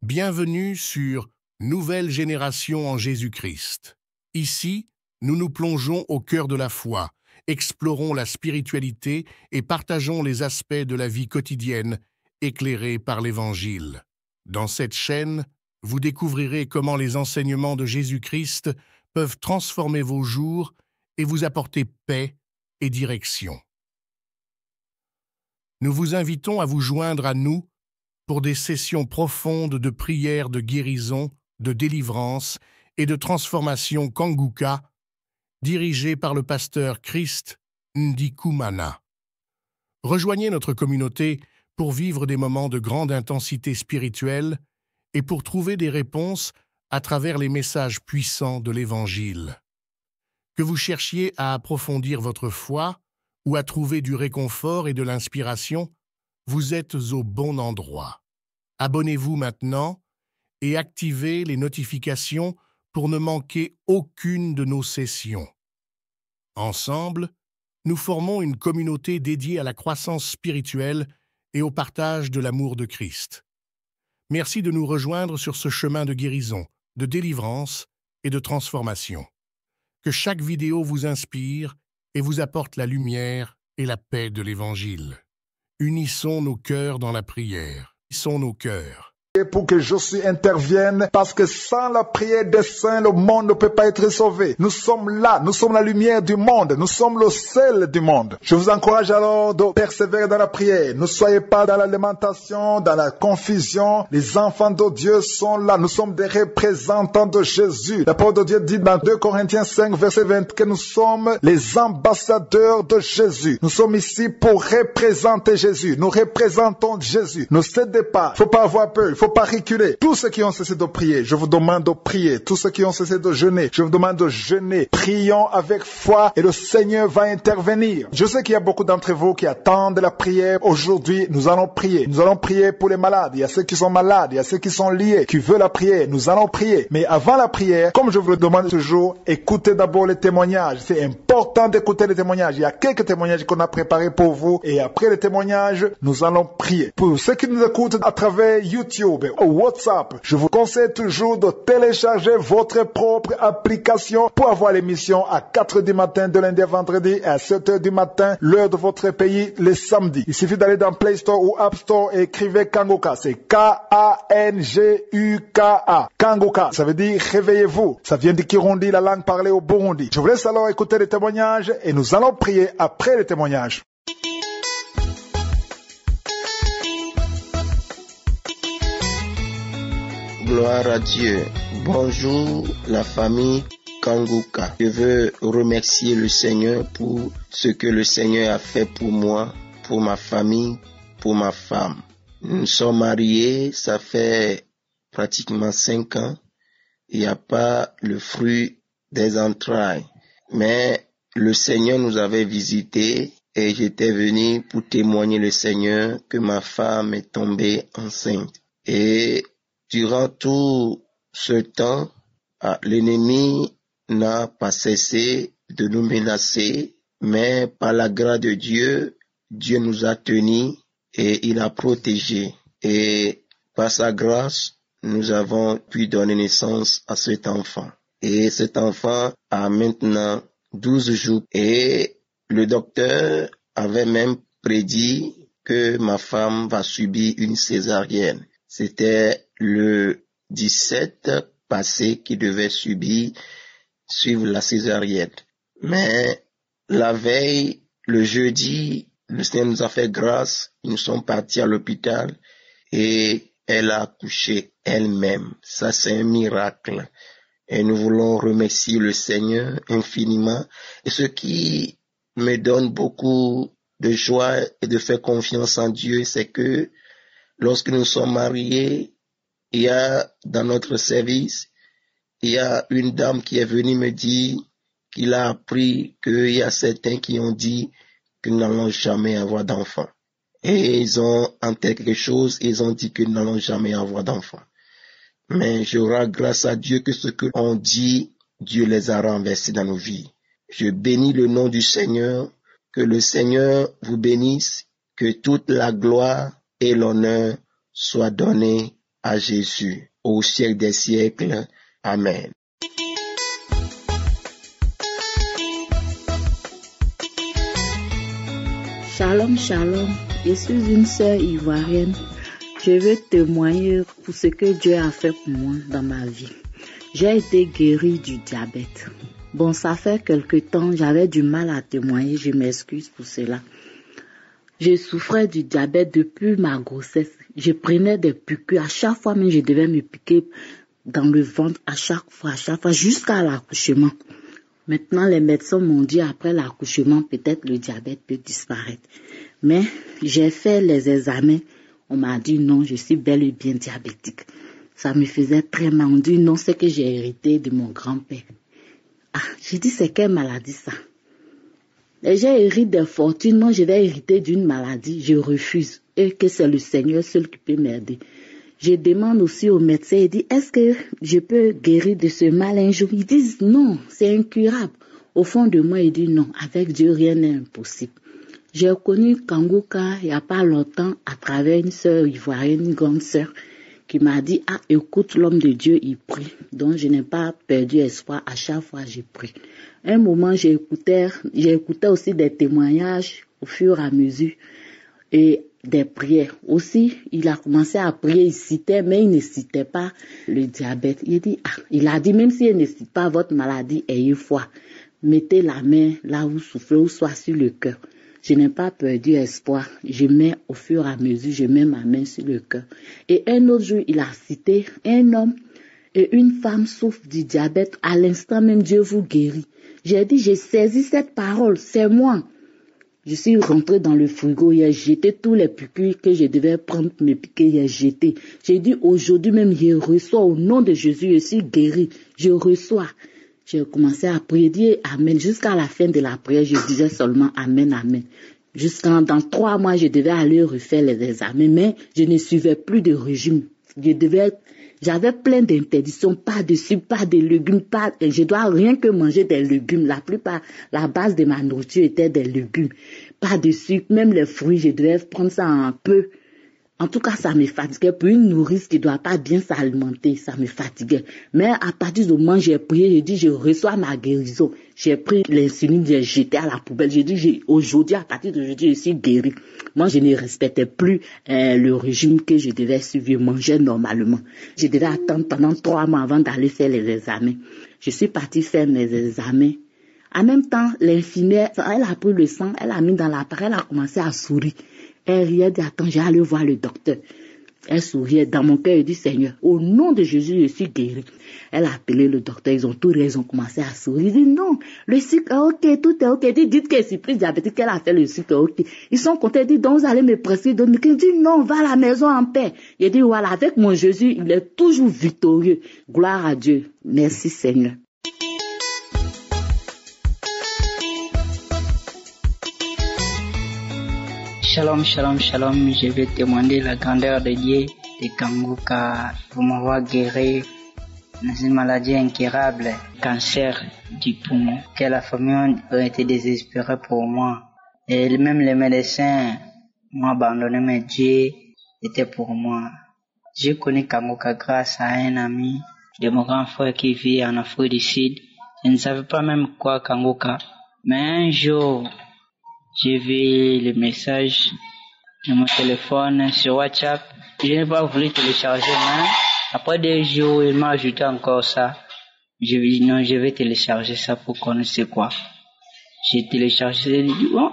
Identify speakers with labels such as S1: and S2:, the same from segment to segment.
S1: Bienvenue sur Nouvelle génération en Jésus-Christ. Ici, nous nous plongeons au cœur de la foi, explorons la spiritualité et partageons les aspects de la vie quotidienne éclairés par l'Évangile. Dans cette chaîne, vous découvrirez comment les enseignements de Jésus-Christ peuvent transformer vos jours et vous apporter paix et direction. Nous vous invitons à vous joindre à nous pour des sessions profondes de prière, de guérison, de délivrance et de transformation Kanguka, dirigées par le pasteur Christ Ndikumana. Rejoignez notre communauté pour vivre des moments de grande intensité spirituelle et pour trouver des réponses à travers les messages puissants de l'Évangile. Que vous cherchiez à approfondir votre foi ou à trouver du réconfort et de l'inspiration, vous êtes au bon endroit. Abonnez-vous maintenant et activez les notifications pour ne manquer aucune de nos sessions. Ensemble, nous formons une communauté dédiée à la croissance spirituelle et au partage de l'amour de Christ. Merci de nous rejoindre sur ce chemin de guérison, de délivrance et de transformation. Que chaque vidéo vous inspire et vous apporte la lumière et la paix de l'Évangile. Unissons nos cœurs dans la prière. Unissons nos cœurs.
S2: Pour que Jésus intervienne, parce que sans la prière des saints, le monde ne peut pas être sauvé. Nous sommes là, nous sommes la lumière du monde, nous sommes le sel du monde. Je vous encourage alors de persévérer dans la prière. Ne soyez pas dans la lamentation, dans la confusion. Les enfants de Dieu sont là, nous sommes des représentants de Jésus. La parole de Dieu dit dans 2 Corinthiens 5, verset 20, que nous sommes les ambassadeurs de Jésus. Nous sommes ici pour représenter Jésus. Nous représentons Jésus. Ne cédez pas, il ne faut pas avoir peur, il faut pas reculer. Tous ceux qui ont cessé de prier, je vous demande de prier. Tous ceux qui ont cessé de jeûner, je vous demande de jeûner. Prions avec foi et le Seigneur va intervenir. Je sais qu'il y a beaucoup d'entre vous qui attendent la prière. Aujourd'hui, nous allons prier. Nous allons prier pour les malades. Il y a ceux qui sont malades, il y a ceux qui sont liés, qui veulent la prière. Nous allons prier. Mais avant la prière, comme je vous le demande toujours, écoutez d'abord les témoignages. C'est important d'écouter les témoignages. Il y a quelques témoignages qu'on a préparés pour vous. Et après les témoignages, nous allons prier. Pour ceux qui nous écoutent à travers YouTube, ou WhatsApp, je vous conseille toujours de télécharger votre propre application pour avoir l'émission à 4h du matin de lundi à vendredi et à 7h du matin, l'heure de votre pays, les samedis. Il suffit d'aller dans Play Store ou App Store et écrivez Kanguka. C'est K-A-N-G-U-K-A. Kanguka, ça veut dire réveillez-vous. Ça vient du Kirundi, la langue parlée au Burundi. Je vous laisse alors écouter les témoignages et nous allons prier après les témoignages.
S3: Gloire à Dieu. Bonjour la famille Kanguka. Je veux remercier le Seigneur pour ce que le Seigneur a fait pour moi, pour ma famille, pour ma femme. Nous sommes mariés, ça fait pratiquement 5 ans. Il n'y a pas le fruit des entrailles. Mais le Seigneur nous avait visités et j'étais venu pour témoigner le Seigneur que ma femme est tombée enceinte. Et durant tout ce temps, l'ennemi n'a pas cessé de nous menacer, mais par la grâce de Dieu, Dieu nous a tenus et il a protégé. Et par sa grâce, nous avons pu donner naissance à cet enfant. Et cet enfant a maintenant 12 jours. Et le docteur avait même prédit que ma femme va subir une césarienne. C'était le 17 passé qui devait suivre la césarienne. Mais la veille, le jeudi, le Seigneur nous a fait grâce. Nous sommes partis à l'hôpital et elle a accouché elle-même. Ça, c'est un miracle. Et nous voulons remercier le Seigneur infiniment. Et ce qui me donne beaucoup de joie et de faire confiance en Dieu, c'est que lorsque nous sommes mariés, il y a dans notre service, il y a une dame qui est venue me dire qu'il a appris qu'il y a certains qui ont dit que nous n'allons jamais avoir d'enfants. Et ils ont entendu quelque chose, ils ont dit que nous n'allons jamais avoir d'enfants. Mais je rends grâce à Dieu que ce qu'on dit, Dieu les a renversés dans nos vies. Je bénis le nom du Seigneur, que le Seigneur vous bénisse, que toute la gloire et l'honneur soient donnés à Jésus, au siècle des siècles. Amen.
S4: Shalom, shalom. Je suis une sœur ivoirienne. Je veux témoigner pour ce que Dieu a fait pour moi dans ma vie. J'ai été guérie du diabète. Bon, ça fait quelque temps, j'avais du mal à témoigner, je m'excuse pour cela. Je souffrais du diabète depuis ma grossesse. Je prenais des piqûres. À chaque fois, même, je devais me piquer dans le ventre, à chaque fois, jusqu'à l'accouchement. Maintenant, les médecins m'ont dit, après l'accouchement, peut-être le diabète peut disparaître. Mais j'ai fait les examens. On m'a dit non, je suis bel et bien diabétique. Ça me faisait très mal. On dit non, c'est que j'ai hérité de mon grand-père. Ah, j'ai dit, c'est quelle maladie ça? Et j'ai hérité des fortunes. Moi, je vais hériter d'une maladie. Je refuse. Et que c'est le Seigneur seul qui peut m'aider. Je demande aussi au médecin, il dit, est-ce que je peux guérir de ce mal un jour? Ils disent, non, c'est incurable. Au fond de moi, il dit, non, avec Dieu, rien n'est impossible. J'ai connu Kanguka il n'y a pas longtemps à travers une sœur ivoirienne, une grande sœur, qui m'a dit, ah, écoute, l'homme de Dieu, il prie. Donc, je n'ai pas perdu espoir. À chaque fois, j'ai prié. Un moment, j'ai écouté aussi des témoignages au fur et à mesure. Et des prières. Aussi, il a commencé à prier, il citait, mais il ne citait pas le diabète. Il a dit, même si il ne cite pas votre maladie, ayez foi. Mettez la main là où vous souffrez, ou soit sur le cœur. Je n'ai pas perdu espoir. Je mets au fur et à mesure, je mets ma main sur le cœur. Et un autre jour, il a cité un homme et une femme souffrent du diabète. À l'instant même, Dieu vous guérit. J'ai dit, j'ai saisi cette parole, c'est moi. Je suis rentrée dans le frigo, j'ai jeté tous les piqûres que je devais prendre pour me piquer, j'ai jeté. J'ai dit, aujourd'hui même, je reçois au nom de Jésus, je suis guérie, je reçois. J'ai commencé à prier, dire Amen. Jusqu'à la fin de la prière, je disais seulement Amen, Amen. Dans 3 mois, je devais aller refaire les examens, mais je ne suivais plus de régime. J'avais plein d'interdictions, pas de sucre, pas de légumes, je dois rien que manger des légumes. La base de ma nourriture était des légumes. Pas de sucre, même les fruits, je devais prendre ça un peu. En tout cas, ça me fatiguait. Pour une nourrice qui ne doit pas bien s'alimenter, ça me fatiguait. Mais à partir du moment où j'ai prié, j'ai dit, je reçois ma guérison. J'ai pris l'insuline, j'ai jeté à la poubelle. J'ai dit, aujourd'hui, à partir d'aujourd'hui, je suis guérie. Moi, je ne respectais plus le régime que je devais suivre. Je mangeais normalement. Je devais attendre pendant 3 mois avant d'aller faire les examens. Je suis partie faire mes examens. En même temps, l'infirmière, elle a pris le sang, elle a mis dans l'appareil, elle a commencé à sourire. Elle riait, dit, attends, j'ai allé voir le docteur. Elle souriait. Dans mon cœur, elle dit, Seigneur, au nom de Jésus, je suis guérie. Elle a appelé le docteur, ils ont tout raison, commencé à sourire. Il dit, non, le sucre est ok, tout est ok. Dites qu'elle est plus diabétique, qu'elle a fait le sucre ok. Ils sont contents, ils disent, donc vous allez me presser. Il dit, non, va à la maison en paix. Il dit, voilà, avec mon Jésus, il est toujours victorieux. Gloire à Dieu. Merci Seigneur.
S5: Shalom, shalom, shalom. Je vais témoigner la grandeur de Dieu, de Kanguka, pour m'avoir guéri dans une maladie incurable, cancer du poumon, que la famille a été désespérée pour moi. Et même les médecins m'ont abandonné, mais Dieu était pour moi. J'ai connu Kanguka grâce à un ami de mon grand frère qui vit en Afrique du Sud. Je ne savais pas même quoi Kanguka. Mais un jour, j'ai vu le message de mon téléphone sur WhatsApp. Je n'ai pas voulu télécharger, mais après 2 jours, il m'a ajouté encore ça. Je lui ai dit non, je vais télécharger ça pour connaître c'est quoi. J'ai téléchargé, j'ai dit bon,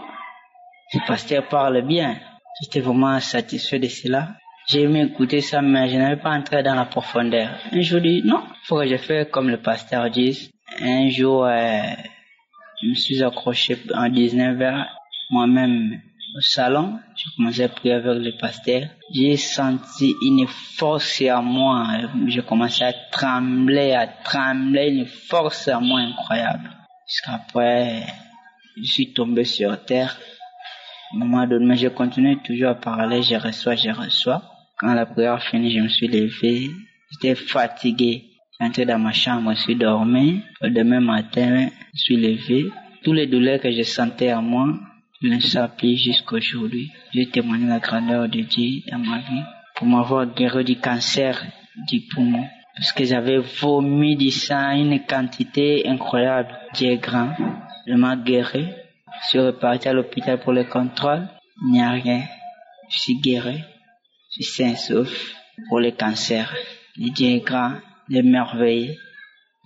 S5: le pasteur parle bien. J'étais vraiment satisfait de cela. J'ai aimé écouter ça, mais je n'avais pas entré dans la profondeur. Un jour, je dis non, il faut que je fasse comme le pasteur dit. Un jour, je me suis accroché en 19h. Moi-même, au salon, j'ai commencé à prier avec le pasteur. J'ai senti une force en moi. J'ai commencé à trembler, une force en moi incroyable. Jusqu'après, je suis tombé sur terre. À un moment donné, j'ai continué toujours à parler, je reçois. Quand la prière finie, je me suis levé. J'étais fatigué. J'entrais dans ma chambre, je suis dormi. Le demain matin, je suis levé. Tous les douleurs que je sentais en moi, je ne sais plus jusqu'aujourd'hui. J'ai témoigné la grandeur de Dieu dans ma vie. pour m'avoir guéri du cancer du poumon. Parce que j'avais vomi du sang, une quantité incroyable. Dieu est grand, je m'ai guéri. Je suis reparti à l'hôpital pour le contrôle. Il n'y a rien. Je suis guéri. Je suis sain et sauf pour le cancer. Le Dieu est grand, le merveilleux,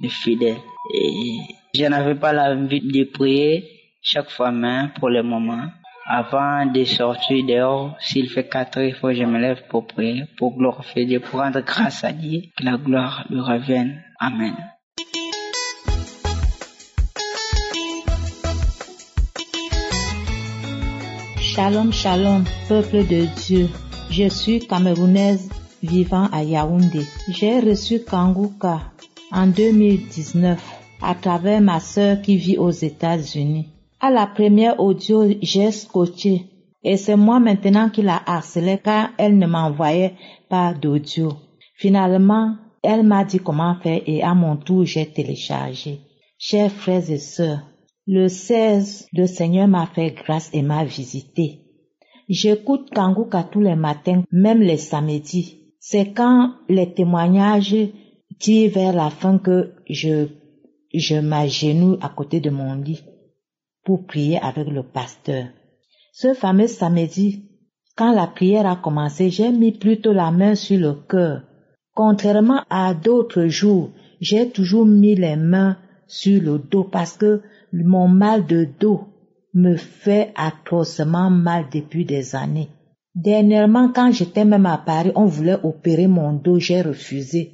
S5: le fidèle. Et je n'avais pas l'envie de prier chaque fois même pour le moment. Avant de sortir dehors, s'il fait 4 heures, il faut que je me lève pour prier, pour glorifier Dieu, pour rendre grâce à Dieu. Que la gloire lui revienne. Amen.
S6: Shalom, shalom, peuple de Dieu. Je suis camerounaise vivant à Yaoundé. J'ai reçu Kanguka en 2019 à travers ma sœur qui vit aux États-Unis. À la première audio, j'ai scotché et c'est moi maintenant qui la harcelais car elle ne m'envoyait pas d'audio. Finalement, elle m'a dit comment faire et à mon tour, j'ai téléchargé. Chers frères et sœurs, le 16, le Seigneur m'a fait grâce et m'a visité. J'écoute Kanguka tous les matins, même les samedis. C'est quand les témoignages tirent vers la fin que je m'agenouille à côté de mon lit pour prier avec le pasteur. Ce fameux samedi, quand la prière a commencé, j'ai mis plutôt la main sur le cœur. Contrairement à d'autres jours, j'ai toujours mis les mains sur le dos parce que mon mal de dos me fait atrocement mal depuis des années. Dernièrement, quand j'étais même à Paris, on voulait opérer mon dos, j'ai refusé.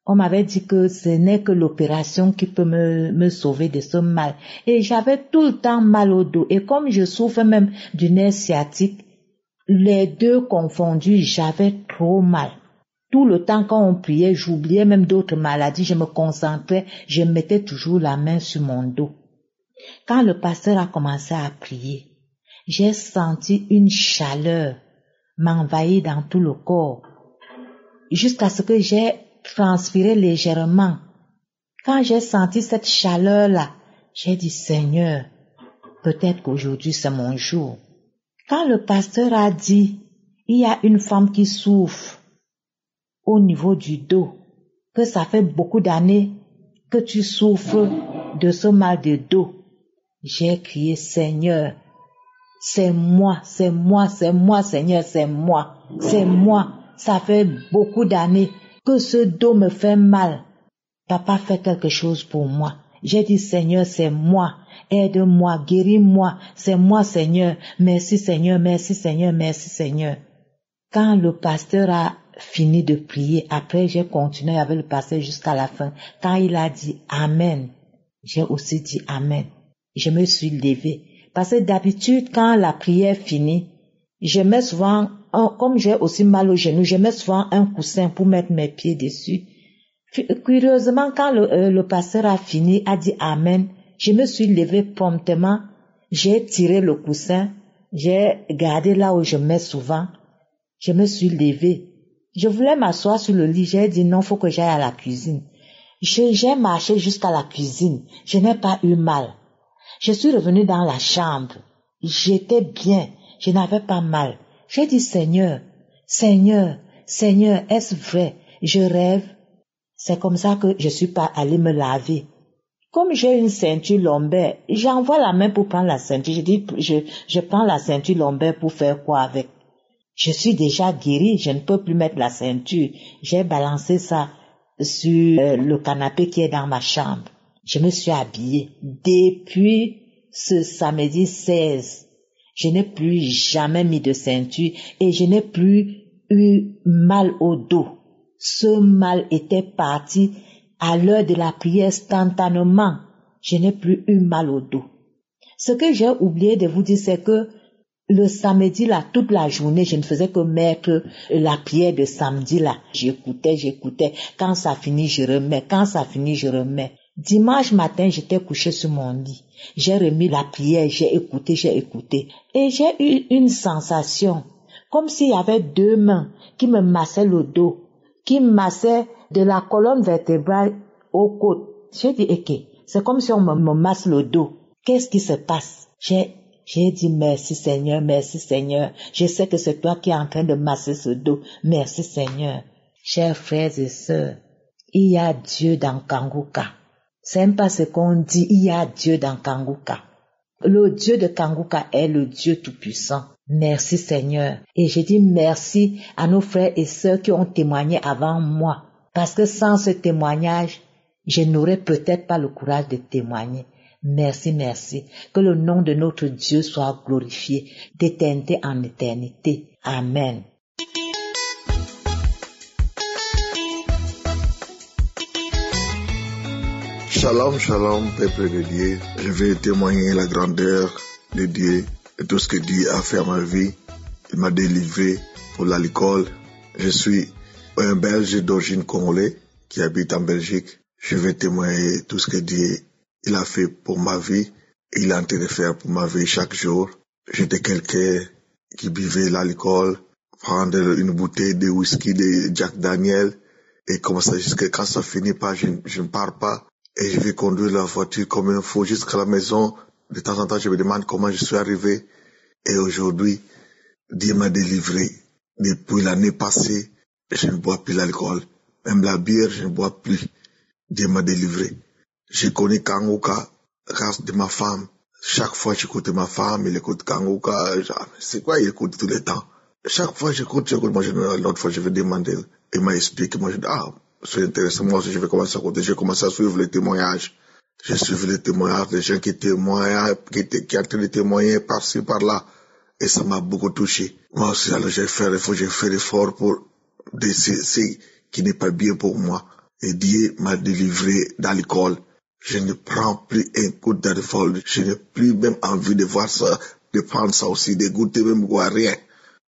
S6: On m'avait dit que ce n'est que l'opération qui peut me sauver de ce mal. Et j'avais tout le temps mal au dos. Et comme je souffre même du nerf sciatique, les deux confondus, j'avais trop mal. Tout le temps quand on priait, j'oubliais même d'autres maladies, je me concentrais, je mettais toujours la main sur mon dos. Quand le pasteur a commencé à prier, j'ai senti une chaleur m'envahir dans tout le corps, jusqu'à ce que j'ai transpiré légèrement. Quand j'ai senti cette chaleur-là, j'ai dit, Seigneur, peut-être qu'aujourd'hui c'est mon jour. Quand le pasteur a dit, il y a une femme qui souffre au niveau du dos, que ça fait beaucoup d'années que tu souffres de ce mal de dos, j'ai crié, Seigneur, c'est moi, c'est moi, c'est moi, Seigneur, c'est moi, c'est moi. Ça fait beaucoup d'années que ce dos me fait mal. Papa fait quelque chose pour moi. J'ai dit, Seigneur, c'est moi. Aide-moi, guéris-moi. C'est moi, Seigneur. Merci, Seigneur, merci, Seigneur, merci, Seigneur. Quand le pasteur a fini de prier, après j'ai continué avec le pasteur jusqu'à la fin. Quand il a dit Amen, j'ai aussi dit Amen. Je me suis levée. Parce que d'habitude, quand la prière finit, je mets souvent, comme j'ai aussi mal au genou, je mets souvent un coussin pour mettre mes pieds dessus. Curieusement, quand le pasteur a fini, a dit Amen, je me suis levée promptement, j'ai tiré le coussin, j'ai gardé là où je mets souvent, je me suis levée. Je voulais m'asseoir sur le lit, j'ai dit non, faut que j'aille à la cuisine. J'ai marché jusqu'à la cuisine, je n'ai pas eu mal. Je suis revenue dans la chambre, j'étais bien, je n'avais pas mal. J'ai dit Seigneur, Seigneur, Seigneur, est-ce vrai? Je rêve. C'est comme ça que je suis pas allée me laver. Comme j'ai une ceinture lombaire, j'envoie la main pour prendre la ceinture. Je dis, je prends la ceinture lombaire pour faire quoi avec? Je suis déjà guérie, je ne peux plus mettre la ceinture. J'ai balancé ça sur le canapé qui est dans ma chambre. Je me suis habillée. Depuis ce samedi 16, je n'ai plus jamais mis de ceinture et je n'ai plus eu mal au dos. Ce mal était parti à l'heure de la prière instantanément. Je n'ai plus eu mal au dos. Ce que j'ai oublié de vous dire, c'est que le samedi là, toute la journée, je ne faisais que mettre la prière de samedi là. J'écoutais. Quand ça finit, je remets. Dimanche matin, j'étais couchée sur mon lit. J'ai remis la prière, j'ai écouté. Et j'ai eu une sensation, comme s'il y avait deux mains qui me massaient le dos, qui me massaient de la colonne vertébrale aux côtes. J'ai dit, ok, c'est comme si on me masse le dos. Qu'est-ce qui se passe? J'ai J'ai dit merci Seigneur, merci Seigneur. Je sais que c'est toi qui es en train de masser ce dos. Merci Seigneur. Chers frères et sœurs, il y a Dieu dans Kanguka. C'est même pas ce qu'on dit, il y a Dieu dans Kanguka. Le Dieu de Kanguka est le Dieu tout-puissant. Merci Seigneur. Et je dis merci à nos frères et sœurs qui ont témoigné avant moi. Parce que sans ce témoignage, je n'aurais peut-être pas le courage de témoigner. Merci, merci. Que le nom de notre Dieu soit glorifié d'éternité en éternité. Amen.
S7: Shalom, shalom, peuple de Dieu. Je vais témoigner la grandeur de Dieu et tout ce que Dieu a fait à ma vie. Il m'a délivré pour l'alcool. Je suis un Belge d'origine congolaise qui habite en Belgique. Je vais témoigner tout ce que Dieu il a fait pour ma vie. Il est en train de faire pour ma vie chaque jour. J'étais quelqu'un qui buvait l'alcool, prendre une bouteille de whisky de Jack Daniel et comme ça jusqu'à quand ça finit pas, je ne pars pas. Et je vais conduire la voiture comme il faut jusqu'à la maison. De temps en temps, je me demande comment je suis arrivé. Et aujourd'hui, Dieu m'a délivré. Depuis l'année passée, je ne bois plus l'alcool. Même la bière, je ne bois plus. Dieu m'a délivré. J'ai connu Kanguka grâce de ma femme. Chaque fois j'écoute ma femme, il écoute Kanguka. C'est quoi il écoute tout le temps? Chaque fois j'écoute. Moi, l'autre fois, je vais demander. Il m'a expliqué. Moi, je dis, c'est intéressant. Moi aussi, je vais commencer à écouter. J'ai commencé à suivre les témoignages. J'ai suivi les témoignages des gens qui témoignent, qui ont train de témoigner par-ci, par-là. Et ça m'a beaucoup touché. Moi aussi, alors j'ai fait l'effort pour ce qui n'est pas bien pour moi. Et Dieu m'a délivré d'alcool. Je ne prends plus un coup d'alcool. Je n'ai plus même envie de voir ça, de prendre ça aussi, de goûter même quoi, rien.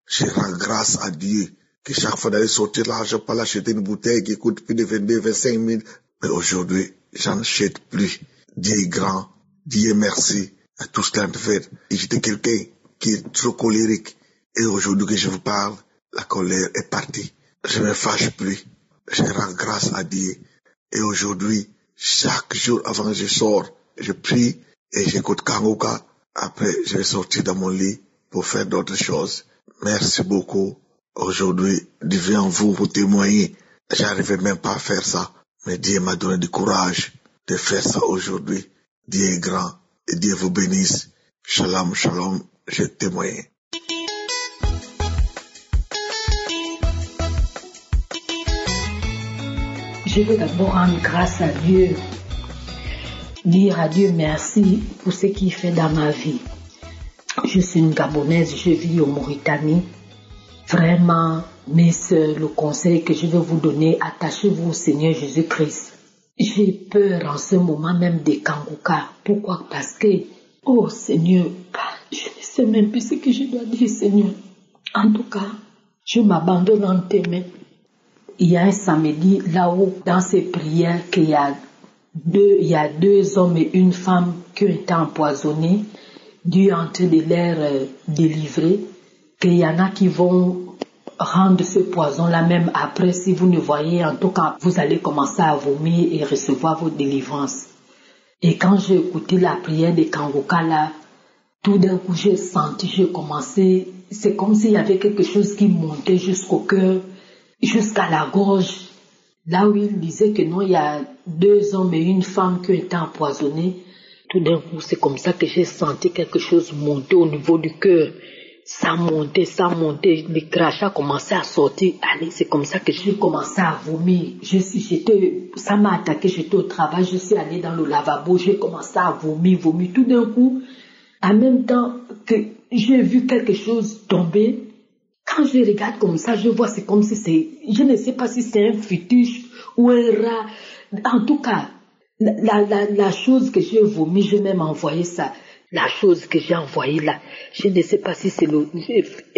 S7: Je rends grâce à Dieu. Que chaque fois d'aller sortir l'argent pour acheter une bouteille qui coûte plus de 22, 25 000. Mais aujourd'hui, j'en achète plus. Dieu est grand. Dieu merci à tout ce qu'il a fait. Et j'étais quelqu'un qui est trop colérique. Et aujourd'hui que je vous parle, la colère est partie. Je ne me fâche plus. Je rends grâce à Dieu. Et aujourd'hui, chaque jour avant que je sors, je prie et j'écoute Kanguka. Après, je vais sortir dans mon lit pour faire d'autres choses. Merci beaucoup. Aujourd'hui, Dieu vient en vous pour témoigner. J'arrivais même pas à faire ça. Mais Dieu m'a donné du courage de faire ça aujourd'hui. Dieu est grand et Dieu vous bénisse. Shalom, shalom, je témoigne.
S8: Je veux d'abord rendre grâce à Dieu. Dire à Dieu merci pour ce qu'il fait dans ma vie. Je suis une Gabonaise, je vis en Mauritanie. Vraiment, mes sœurs, le conseil que je vais vous donner, attachez-vous au Seigneur Jésus-Christ. J'ai peur en ce moment même des Kanguka. Pourquoi? Parce que, oh Seigneur, je ne sais même plus ce que je dois dire, Seigneur. En tout cas, je m'abandonne en tes mains. Il y a un samedi là-haut, dans ces prières, qu'il y a deux hommes et une femme qui ont été empoisonnés. Dieu est en train de les délivrer. Qu'il y en a qui vont rendre ce poison-là même après, si vous ne voyez, en tout cas, vous allez commencer à vomir et recevoir vos délivrances. Et quand j'ai écouté la prière de Kanguka là, tout d'un coup j'ai senti, j'ai commencé, c'est comme s'il y avait quelque chose qui montait jusqu'au cœur, jusqu'à la gorge. Là où il disait que non, il y a 2 hommes et une femme qui ont été empoisonnés. Tout d'un coup, c'est comme ça que j'ai senti quelque chose monter au niveau du cœur. Ça montait, les crachats commençaient à sortir. Allez, c'est comme ça que j'ai commencé à vomir. Ça m'a attaqué, j'étais au travail, je suis allée dans le lavabo, j'ai commencé à vomir. Tout d'un coup, en même temps que j'ai vu quelque chose tomber, quand je regarde comme ça, je vois, c'est comme si je ne sais pas si c'est un fétiche ou un rat. En tout cas, la chose que j'ai vomi, j'ai même envoyé ça. La chose que j'ai envoyée là, je ne sais pas si c'est le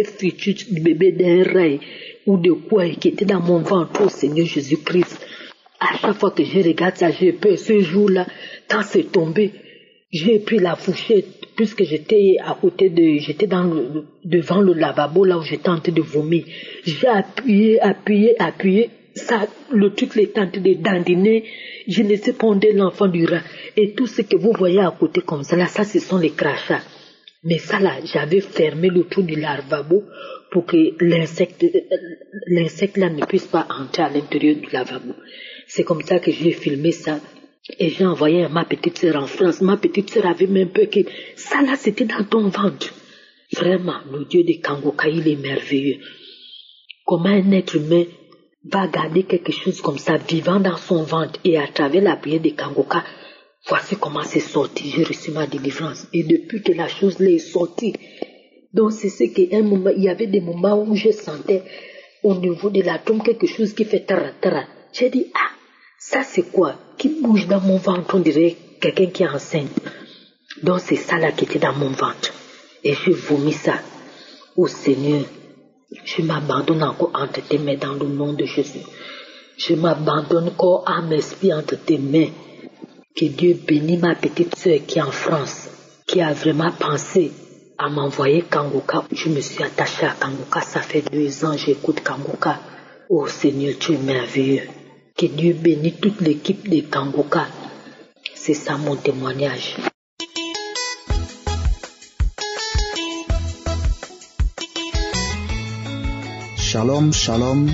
S8: futur bébé d'un rat ou de quoi qui était dans mon ventre, au Seigneur Jésus-Christ. À chaque fois que je regarde ça, j'ai peur. Ce jour-là, quand c'est tombé, j'ai pris la fourchette, puisque j'étais devant le lavabo là où j'étais en train de vomir. J'ai appuyé. Ça, le truc est en train de dandiner. Je ne sais pas où est l'enfant du rat. Et tout ce que vous voyez à côté comme ça, là, ça, ce sont les crachats. Mais ça là, j'avais fermé le trou du lavabo pour que l'insecte là ne puisse pas entrer à l'intérieur du lavabo. C'est comme ça que j'ai filmé ça. Et j'ai envoyé à ma petite sœur en France. Ma petite sœur avait même peur que ça là, c'était dans ton ventre. Vraiment, le Dieu de Kangoka, il est merveilleux. Comment un être humain va garder quelque chose comme ça vivant dans son ventre et à travers la prière de Kangoka, voici comment c'est sorti. J'ai reçu ma délivrance. Et depuis que la chose là est sortie, donc c'est ce qu'un moment, il y avait des moments où je sentais au niveau de la tombe quelque chose qui fait tara tara. J'ai dit, ah, ça c'est quoi? Qui bouge dans mon ventre? On dirait quelqu'un qui est enceinte. Donc c'est ça là qui était dans mon ventre. Et je vomis ça. Oh Seigneur, je m'abandonne encore entre tes mains dans le nom de Jésus. Je m'abandonne corps, âme, esprit entre tes mains. Que Dieu bénisse ma petite sœur qui est en France, qui a vraiment pensé à m'envoyer Kangoka. Je me suis attachée à Kangoka, ça fait 2 ans, j'écoute Kangoka. Oh Seigneur, tu es merveilleux. Que Dieu bénisse toute l'équipe de Kangoka. C'est ça mon témoignage.
S9: Shalom, shalom.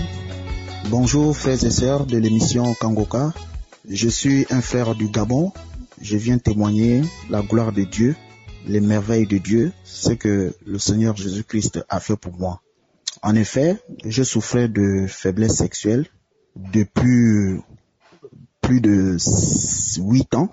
S9: Bonjour frères et sœurs de l'émission Kangoka. Je suis un frère du Gabon. Je viens témoigner la gloire de Dieu, les merveilles de Dieu, ce que le Seigneur Jésus-Christ a fait pour moi. En effet, je souffrais de faiblesse sexuelle depuis plus de 8 ans.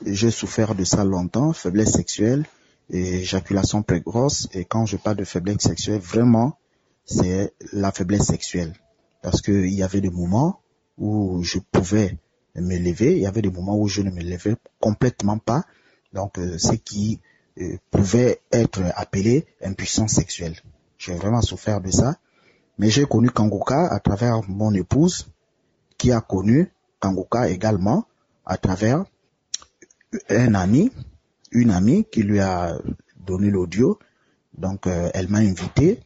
S9: J'ai souffert de ça longtemps, faiblesse sexuelle et éjaculation précoce. Et quand je parle de faiblesse sexuelle, vraiment, c'est la faiblesse sexuelle. Parce qu'il y avait des moments où je pouvais me lever, il y avait des moments où je ne me levais complètement pas. Donc, ce qui pouvait être appelé impuissance sexuelle. J'ai vraiment souffert de ça. Mais j'ai connu Kangoka à travers mon épouse, qui a connu Kangoka également à travers une amie qui lui a donné l'audio. Donc, elle m'a invité.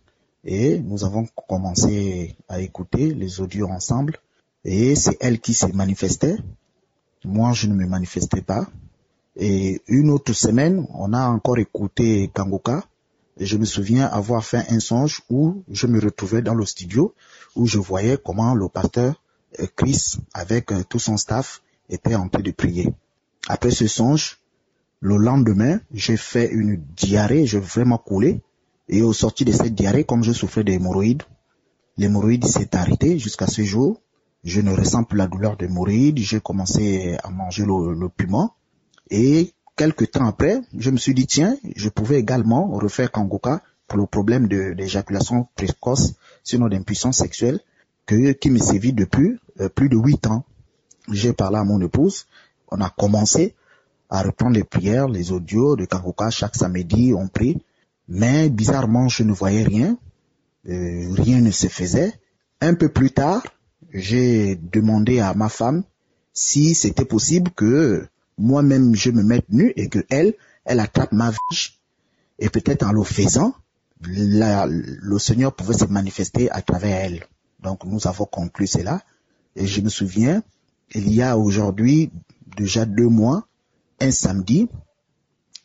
S9: Et nous avons commencé à écouter les audios ensemble. Et c'est elle qui s'est manifestée. Moi, je ne me manifestais pas. Et une autre semaine, on a encore écouté Kangoka. Et je me souviens avoir fait un songe où je me retrouvais dans le studio, où je voyais comment le pasteur Chris, avec tout son staff, était en train de prier. Après ce songe, le lendemain, j'ai fait une diarrhée, j'ai vraiment coulé. Et au sorti de cette diarrhée, comme je souffrais d'hémorroïdes, l'hémorroïde s'est arrêtée jusqu'à ce jour. Je ne ressens plus la douleur d'hémorroïdes. J'ai commencé à manger le piment. Et quelques temps après, je me suis dit, tiens, je pouvais également refaire Kangoka pour le problème d'éjaculation précoce, sinon d'impuissance sexuelle, qui me sévit depuis plus de 8 ans. J'ai parlé à mon épouse. On a commencé à reprendre les prières, les audios de Kangoka. Chaque samedi, on prie. Mais bizarrement, je ne voyais rien. Rien ne se faisait. Un peu plus tard, j'ai demandé à ma femme si c'était possible que moi-même je me mette nu et que elle attrape ma verge. Et peut-être en le faisant, le Seigneur pouvait se manifester à travers elle. Donc nous avons conclu cela. Et je me souviens, il y a aujourd'hui déjà 2 mois, un samedi,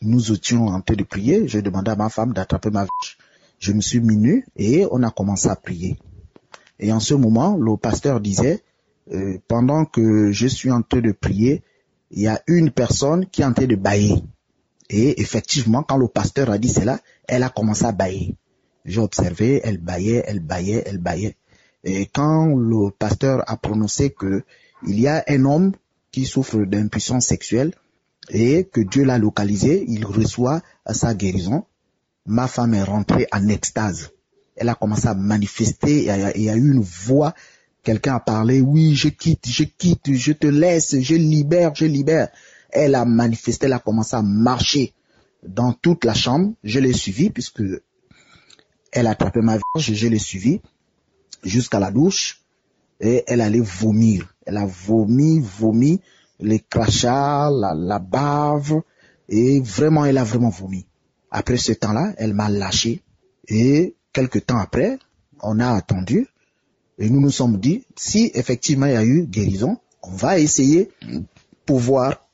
S9: nous étions en train de prier. J'ai demandé à ma femme d'attraper ma verge. Je me suis mis nu et on a commencé à prier. Et en ce moment, le pasteur disait, pendant que je suis en train de prier, il y a une personne qui est en train de bâiller. Et effectivement, quand le pasteur a dit cela, elle a commencé à bâiller. J'ai observé, elle bâillait, elle bâillait, elle bâillait. Et quand le pasteur a prononcé que il y a un homme qui souffre d'impuissance sexuelle, et que Dieu l'a localisé, il reçoit sa guérison. Ma femme est rentrée en extase. Elle a commencé à manifester, il y a eu une voix, quelqu'un a parlé, oui, je quitte, je te laisse, je libère. Elle a manifesté, elle a commencé à marcher dans toute la chambre. Je l'ai suivie puisque elle a attrapé ma verge, je l'ai suivie jusqu'à la douche et elle allait vomir. Elle a vomi. Les crachats, la bave, et vraiment, elle a vraiment vomi. Après ce temps-là, elle m'a lâché, et quelques temps après, on a attendu, et nous nous sommes dit, si effectivement il y a eu guérison, on va essayer pour voir.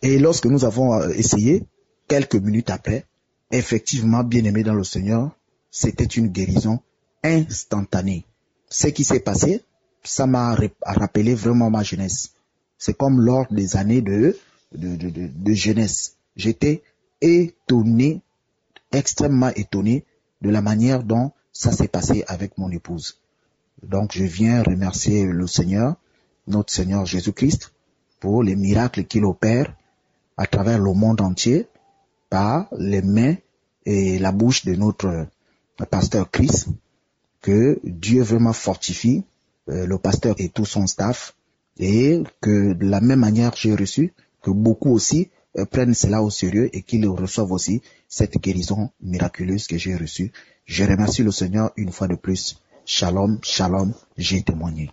S9: Et lorsque nous avons essayé, quelques minutes après, Effectivement, bien-aimé dans le Seigneur, c'était une guérison instantanée. Ce qui s'est passé, ça m'a rappelé vraiment ma jeunesse. C'est comme lors des années de jeunesse. J'étais étonné, extrêmement étonné de la manière dont ça s'est passé avec mon épouse. Donc je viens remercier le Seigneur, notre Seigneur Jésus-Christ, pour les miracles qu'il opère à travers le monde entier par les mains et la bouche de notre pasteur Chris, que Dieu vraiment fortifie le pasteur et tout son staff, et que de la même manière j'ai reçu, que beaucoup aussi prennent cela au sérieux et qu'ils reçoivent aussi cette guérison miraculeuse que j'ai reçue. Je remercie le Seigneur une fois de plus. Shalom, shalom, j'ai témoigné.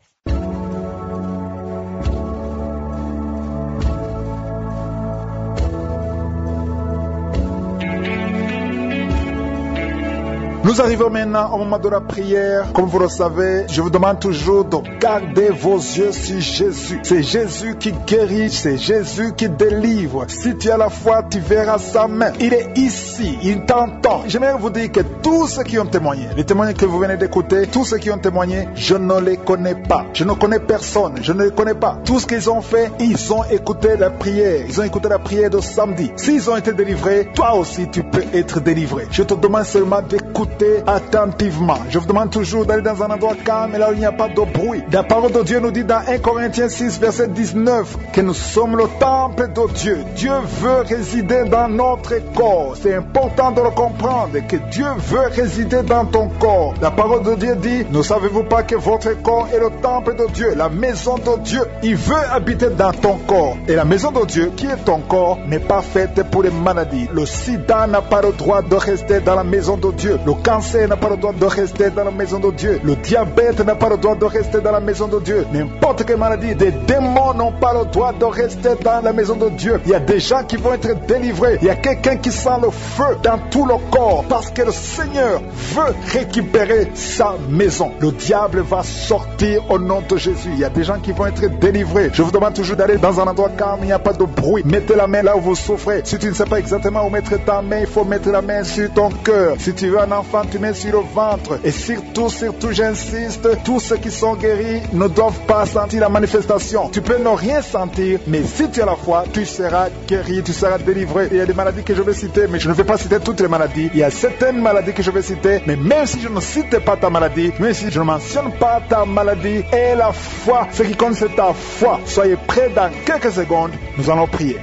S2: Nous arrivons maintenant au moment de la prière. Comme vous le savez, je vous demande toujours de garder vos yeux sur Jésus. C'est Jésus qui guérit, c'est Jésus qui délivre. Si tu as la foi, tu verras sa main. Il est ici, il t'entend. J'aimerais vous dire que tous ceux qui ont témoigné, les témoignages que vous venez d'écouter, tous ceux qui ont témoigné, je ne les connais pas. Je ne connais personne, je ne les connais pas. Tout ce qu'ils ont fait, ils ont écouté la prière. Ils ont écouté la prière de samedi. S'ils ont été délivrés, toi aussi tu peux être délivré. Je te demande seulement d'écouter attentivement. Je vous demande toujours d'aller dans un endroit calme et là où il n'y a pas de bruit. La parole de Dieu nous dit dans 1 Corinthiens 6 verset 19 que nous sommes le temple de Dieu. Dieu veut résider dans notre corps. C'est important de le comprendre que Dieu veut résider dans ton corps. La parole de Dieu dit, ne savez-vous pas que votre corps est le temple de Dieu, la maison de Dieu. Il veut habiter dans ton corps. Et la maison de Dieu, qui est ton corps, n'est pas faite pour les maladies. Le sida n'a pas le droit de rester dans la maison de Dieu. Le cancer n'a pas le droit de rester dans la maison de Dieu. Le diabète n'a pas le droit de rester dans la maison de Dieu. N'importe quelle maladie, des démons n'ont pas le droit de rester dans la maison de Dieu. Il y a des gens qui vont être délivrés. Il y a quelqu'un qui sent le feu dans tout le corps parce que le Seigneur veut récupérer sa maison. Le diable va sortir au nom de Jésus. Il y a des gens qui vont être délivrés. Je vous demande toujours d'aller dans un endroit calme, il n'y a pas de bruit. Mettez la main là où vous souffrez. Si tu ne sais pas exactement où mettre ta main, il faut mettre la main sur ton cœur. Si tu veux un enfant, tu mets sur le ventre. Et surtout, j'insiste, tous ceux qui sont guéris ne doivent pas sentir la manifestation. Tu peux ne rien sentir, mais si tu as la foi, tu seras guéri, tu seras délivré. Il y a des maladies que je vais citer, mais je ne vais pas citer toutes les maladies. Il y a certaines maladies que je vais citer, mais même si je ne cite pas ta maladie, même si je ne mentionne pas ta maladie, et la foi, ce qui compte c'est ta foi. Soyez prêts dans quelques secondes, nous allons prier.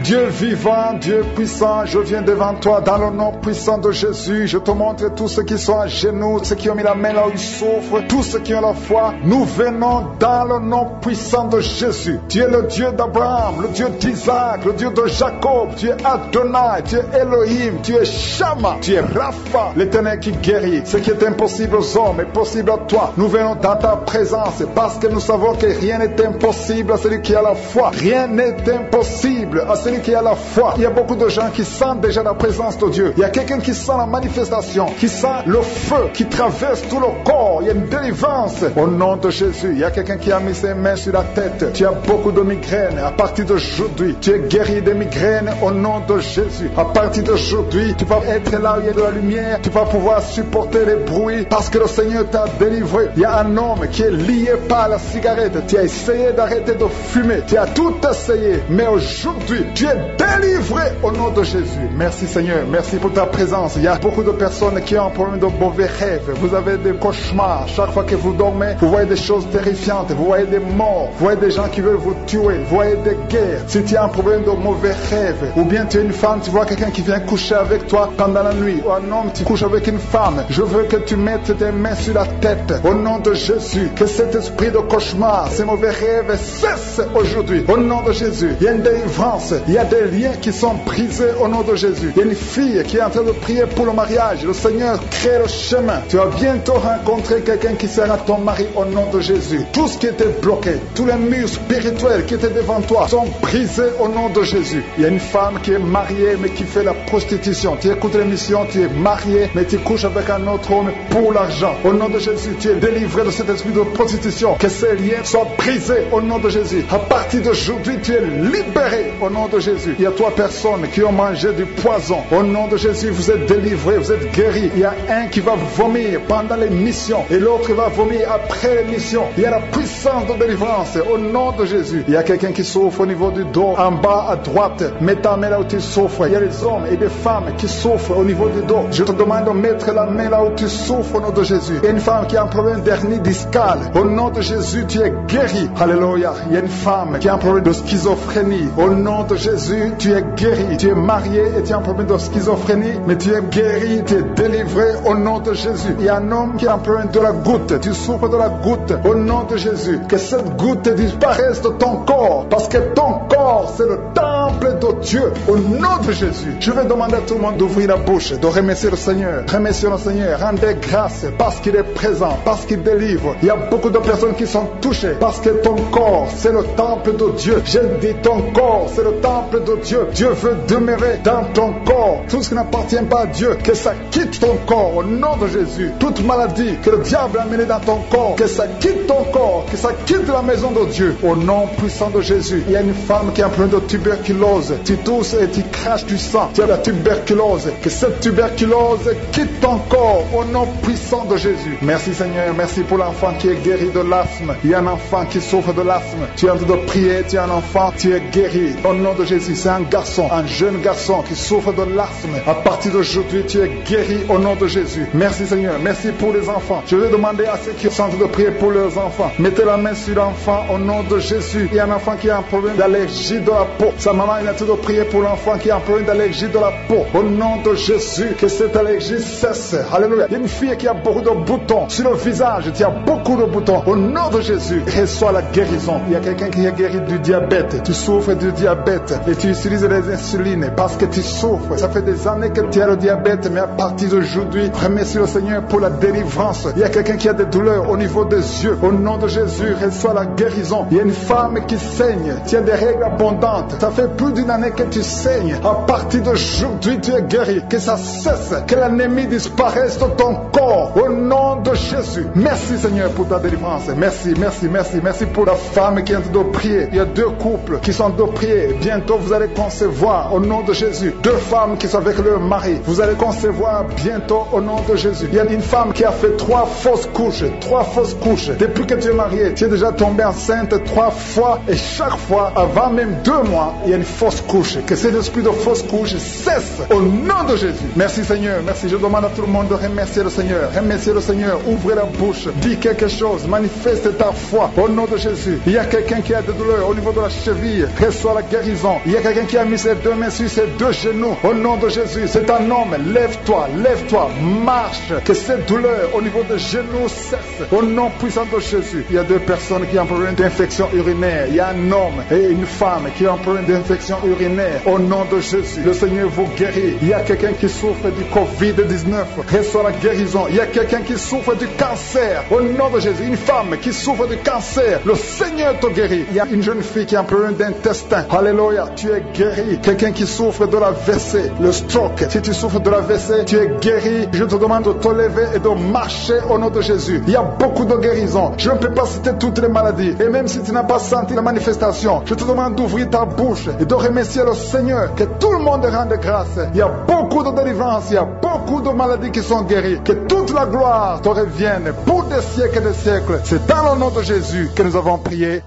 S2: Dieu vivant, Dieu puissant, je viens devant toi dans le nom puissant de Jésus. Je te montre tous ceux qui sont à genoux, ceux qui ont mis la main là où ils souffrent, tous ceux qui ont la foi. Nous venons dans le nom puissant de Jésus. Tu es le Dieu d'Abraham, le Dieu d'Isaac, le Dieu de Jacob. Tu es Adonai, tu es Elohim, tu es Shama, tu es Rapha, l'Éternel qui guérit. Ce qui est impossible aux hommes est possible à toi. Nous venons dans ta présence parce que nous savons que rien n'est impossible à celui qui a la foi. Rien n'est impossible à celui qui a la foi. Il y a beaucoup de gens qui sentent déjà la présence de Dieu. Il y a quelqu'un qui sent la manifestation, qui sent le feu qui traverse tout le corps. Il y a une délivrance au nom de Jésus. Il y a quelqu'un qui a mis ses mains sur la tête. Tu as beaucoup de migraines. À partir d'aujourd'hui, tu es guéri des migraines au nom de Jésus. À partir d'aujourd'hui, tu vas être là où il y a de la lumière. Tu vas pouvoir supporter les bruits parce que le Seigneur t'a délivré. Il y a un homme qui est lié par la cigarette. Tu as essayé d'arrêter de fumer. Tu as tout essayé. Mais aujourd'hui, tu es délivré au nom de Jésus. Merci Seigneur, merci pour ta présence. Il y a beaucoup de personnes qui ont un problème de mauvais rêves. Vous avez des cauchemars. Chaque fois que vous dormez, vous voyez des choses terrifiantes. Vous voyez des morts. Vous voyez des gens qui veulent vous tuer. Vous voyez des guerres. Si tu as un problème de mauvais rêves, ou bien tu es une femme, tu vois quelqu'un qui vient coucher avec toi pendant la nuit, ou un homme, tu couches avec une femme, je veux que tu mettes tes mains sur la tête. Au nom de Jésus, que cet esprit de cauchemar, ces mauvais rêves cessent aujourd'hui. Au nom de Jésus, il y a une délivrance. Il y a des liens qui sont brisés au nom de Jésus. Il y a une fille qui est en train de prier pour le mariage. Le Seigneur crée le chemin. Tu vas bientôt rencontrer quelqu'un qui sera ton mari au nom de Jésus. Tout ce qui était bloqué, tous les murs spirituels qui étaient devant toi sont brisés au nom de Jésus. Il y a une femme qui est mariée mais qui fait la prostitution. Tu écoutes l'émission, tu es marié mais tu couches avec un autre homme pour l'argent. Au nom de Jésus, tu es délivré de cet esprit de prostitution. Que ces liens soient brisés au nom de Jésus. À partir d'aujourd'hui, tu es libéré au nom de Jésus. Il y a 3 personnes qui ont mangé du poison. Au nom de Jésus, vous êtes délivrés, vous êtes guéris. Il y a un qui va vomir pendant les missions et l'autre va vomir après les missions. Il y a la puissance de délivrance au nom de Jésus. Il y a quelqu'un qui souffre au niveau du dos, en bas à droite. Mets ta main là où tu souffres. Il y a des hommes et des femmes qui souffrent au niveau du dos. Je te demande de mettre la main là où tu souffres au nom de Jésus. Il y a une femme qui a un problème d'hernie discale. Au nom de Jésus, tu es guéri. Alléluia. Il y a une femme qui a un problème de schizophrénie. Au nom de Jésus, tu es guéri. Tu es marié et tu as un problème de schizophrénie, mais tu es guéri, tu es délivré au nom de Jésus. Il y a un homme qui a un problème de la goutte. Tu souffres de la goutte au nom de Jésus. Que cette goutte disparaisse de ton corps, parce que ton corps, c'est le temple de Dieu. Au nom de Jésus, je vais demander à tout le monde d'ouvrir la bouche, de remercier le Seigneur. Remerciez le Seigneur. Rendez grâce parce qu'il est présent, parce qu'il délivre. Il y a beaucoup de personnes qui sont touchées parce que ton corps, c'est le temple de Dieu. Je dis ton corps, c'est le temple de Dieu. Dieu veut demeurer dans ton corps. Tout ce qui n'appartient pas à Dieu, que ça quitte ton corps au nom de Jésus. Toute maladie que le diable a amenée dans ton corps, que ça quitte ton corps, que ça quitte la maison de Dieu au nom puissant de Jésus. Il y a une femme qui a un problème de tuberculose. Tu tousses et tu craches du sang. Tu as la tuberculose. Que cette tuberculose quitte ton corps au nom puissant de Jésus. Merci Seigneur, merci pour l'enfant qui est guéri de l'asthme. Il y a un enfant qui souffre de l'asthme. Tu es en train de prier, tu es un enfant, tu es guéri. Au nom de Jésus, c'est un garçon, un jeune garçon qui souffre de l'asthme. À partir d'aujourd'hui, tu es guéri au nom de Jésus. Merci Seigneur, merci pour les enfants. Je vais demander à ceux qui sont en train de prier pour leurs enfants. Mettez la main sur l'enfant au nom de Jésus. Il y a un enfant qui a un problème d'allergie de la peau. Sa maman est en train de prier pour l'enfant qui a un problème d'allergie de la peau. Au nom de Jésus, que cette allergie cesse. Alléluia. Il y a une fille qui a beaucoup de boutons sur le visage. Tu as beaucoup de boutons. Au nom de Jésus, reçois la guérison. Il y a quelqu'un qui est guéri du diabète. Tu souffres du diabète et tu utilises les insulines parce que tu souffres. Ça fait des années que tu as le diabète, mais à partir d'aujourd'hui, remercie le Seigneur pour la délivrance. Il y a quelqu'un qui a des douleurs au niveau des yeux. Au nom de Jésus, reçois la guérison. Il y a une femme qui saigne. Tu as des règles abondantes. Ça fait plus d'une année que tu saignes. À partir d'aujourd'hui, tu es guéri. Que ça cesse. Que l'anémie disparaisse de ton corps. Au nom de Jésus. Merci Seigneur pour ta délivrance. Merci, merci, merci. Merci pour la femme qui est en train de prier. Il y a 2 couples qui sont en train de prier. Bientôt, vous allez concevoir au nom de Jésus. 2 femmes qui sont avec leur mari. Vous allez concevoir bientôt au nom de Jésus. Il y a une femme qui a fait 3 fausses couches. 3 fausses couches. Depuis que tu es marié, tu es déjà tombé enceinte 3 fois. Et chaque fois, avant même 2 mois, il y a une fausse couche. Que cet esprit de fausse couche cesse au nom de Jésus. Merci Seigneur. Merci. Je demande à tout le monde de remercier le Seigneur. Remercier le Seigneur. Ouvrez la bouche. Dis quelque chose. Manifeste ta foi au nom de Jésus. Il y a quelqu'un qui a des douleurs au niveau de la cheville. Reçois la guérison. Il y a quelqu'un qui a mis ses 2 mains sur ses 2 genoux. Au nom de Jésus. C'est un homme. Lève-toi. Lève-toi. Marche. Que cette douleur au niveau des genoux cesse. Au nom puissant de Jésus. Il y a 2 personnes qui ont un problème d'infection urinaire. Il y a un homme et une femme qui ont un problème d'infection urinaire. Au nom de Jésus. Le Seigneur vous guérit. Il y a quelqu'un qui souffre du Covid-19. Reçois la guérison. Il y a quelqu'un qui souffre du cancer. Au nom de Jésus. Une femme qui souffre du cancer. Le Seigneur te guérit. Il y a une jeune fille qui a un problème d'intestin. Alléluia. Tu es guéri. Quelqu'un qui souffre de la WC. Le stroke. Si tu souffres de la WC, tu es guéri. Je te demande de te lever et de marcher au nom de Jésus. Il y a beaucoup de guérisons. Je ne peux pas citer toutes les maladies. Et même si tu n'as pas senti la manifestation, je te demande d'ouvrir ta bouche et de remercier le Seigneur. Que tout le monde rende grâce. Il y a beaucoup de délivrance. Il y a beaucoup de maladies qui sont guéries. Que toute la gloire te revienne pour des siècles et des siècles. C'est dans le nom de Jésus que nous avons prié.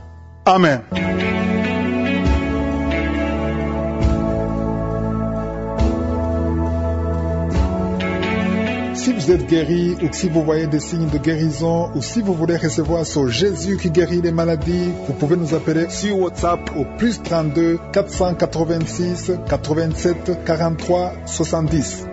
S2: Amen. Si vous êtes guéri ou si vous voyez des signes de guérison ou si vous voulez recevoir ce Jésus qui guérit les maladies, vous pouvez nous appeler sur WhatsApp au +32 486 87 43 70.